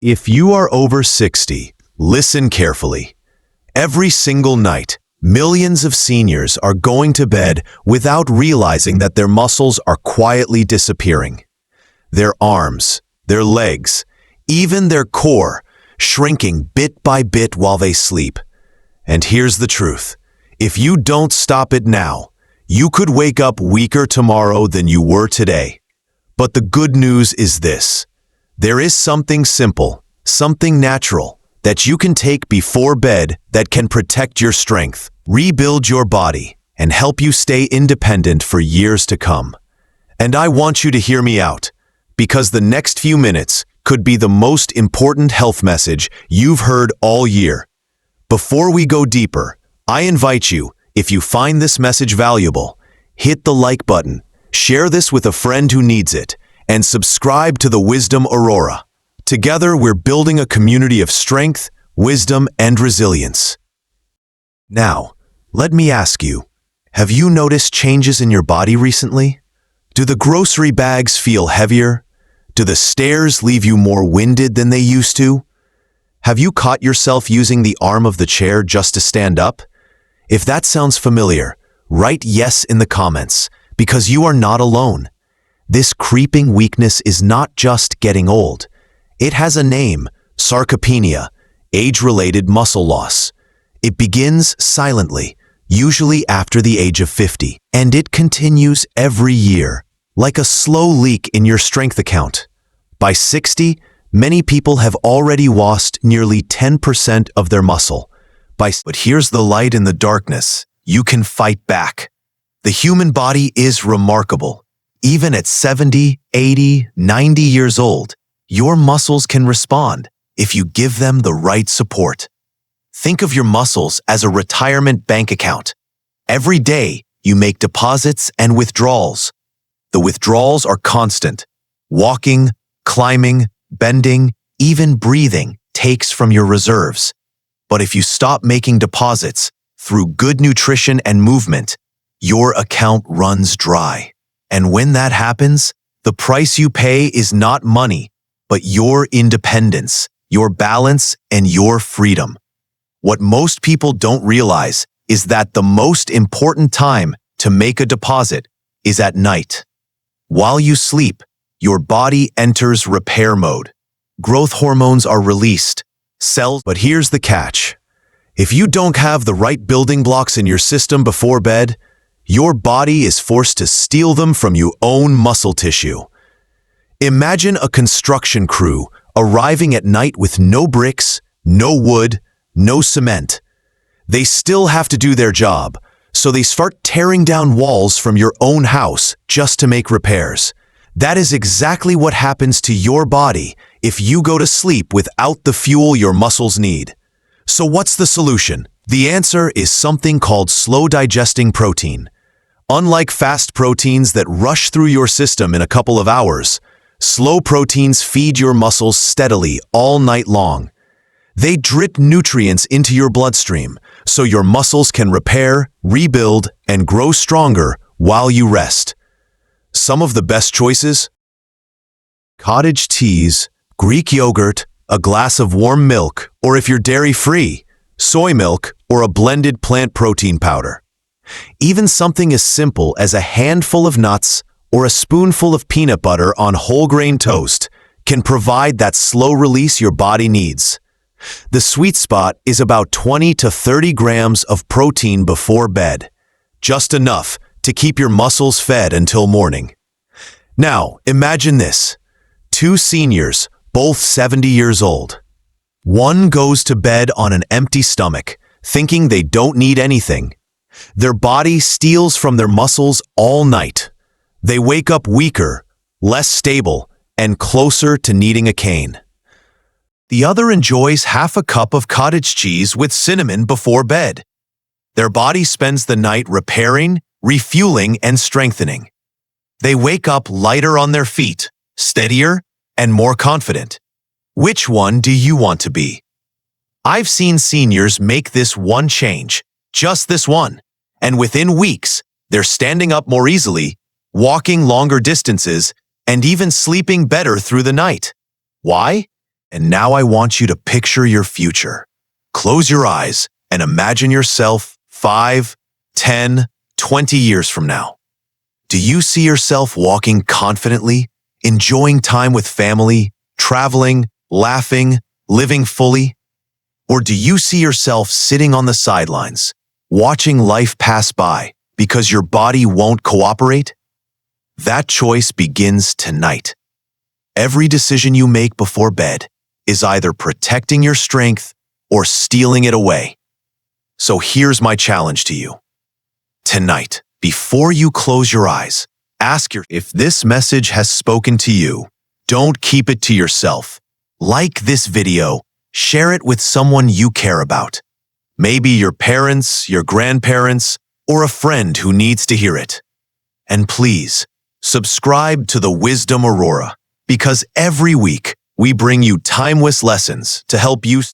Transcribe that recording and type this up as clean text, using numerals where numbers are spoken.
If you are over 60, listen carefully. Every single night, millions of seniors are going to bed without realizing that their muscles are quietly disappearing. Their arms, their legs, even their core, shrinking bit by bit while they sleep. And here's the truth. If you don't stop it now, you could wake up weaker tomorrow than you were today. But the good news is this. There is something simple, something natural, that you can take before bed that can protect your strength, rebuild your body, and help you stay independent for years to come. And I want you to hear me out, because the next few minutes could be the most important health message you've heard all year. Before we go deeper, I invite you, if you find this message valuable, hit the like button, share this with a friend who needs it, and subscribe to the Wisdom Aurora. Together, we're building a community of strength, wisdom, and resilience. Now, let me ask you, have you noticed changes in your body recently? Do the grocery bags feel heavier? Do the stairs leave you more winded than they used to? Have you caught yourself using the arm of the chair just to stand up? If that sounds familiar, write yes in the comments, because you are not alone. This creeping weakness is not just getting old. It has a name, sarcopenia, age-related muscle loss. It begins silently, usually after the age of 50, and it continues every year, like a slow leak in your strength account. By 60, many people have already lost nearly 10% of their muscle. But here's the light in the darkness. You can fight back. The human body is remarkable. Even at 70, 80, 90 years old, your muscles can respond if you give them the right support. Think of your muscles as a retirement bank account. Every day, you make deposits and withdrawals. The withdrawals are constant. Walking, climbing, bending, even breathing takes from your reserves. But if you stop making deposits through good nutrition and movement, your account runs dry. And when that happens, the price you pay is not money, but your independence, your balance, and your freedom. What most people don't realize is that the most important time to make a deposit is at night. While you sleep, your body enters repair mode. Growth hormones are released. But here's the catch. If you don't have the right building blocks in your system before bed, your body is forced to steal them from your own muscle tissue. Imagine a construction crew arriving at night with no bricks, no wood, no cement. They still have to do their job, so they start tearing down walls from your own house just to make repairs. That is exactly what happens to your body if you go to sleep without the fuel your muscles need. So what's the solution? The answer is something called slow-digesting protein. Unlike fast proteins that rush through your system in a couple of hours, slow proteins feed your muscles steadily all night long. They drip nutrients into your bloodstream so your muscles can repair, rebuild, and grow stronger while you rest. Some of the best choices? Cottage cheese, Greek yogurt, a glass of warm milk, or if you're dairy-free, soy milk or a blended plant protein powder. Even something as simple as a handful of nuts or a spoonful of peanut butter on whole grain toast can provide that slow release your body needs. The sweet spot is about 20 to 30 grams of protein before bed, just enough to keep your muscles fed until morning. Now, imagine this. Two seniors, both 70 years old. One goes to bed on an empty stomach, thinking they don't need anything. Their body steals from their muscles all night. They wake up weaker, less stable, and closer to needing a cane. The other enjoys half a cup of cottage cheese with cinnamon before bed. Their body spends the night repairing, refueling, and strengthening. They wake up lighter on their feet, steadier, and more confident. Which one do you want to be? I've seen seniors make this one change, just this one, and within weeks, they're standing up more easily, walking longer distances, and even sleeping better through the night. Why? And now I want you to picture your future. Close your eyes and imagine yourself 5, 10, 20 years from now. Do you see yourself walking confidently, enjoying time with family, traveling, laughing, living fully? Or do you see yourself sitting on the sidelines, watching life pass by because your body won't cooperate? That choice begins tonight. Every decision you make before bed is either protecting your strength or stealing it away. So here's my challenge to you. Tonight, before you close your eyes, ask yourself if this message has spoken to you. Don't keep it to yourself. Like this video, share it with someone you care about. Maybe your parents, your grandparents, or a friend who needs to hear it. And please, subscribe to the Wisdom Aurora, because every week we bring you timeless lessons to help you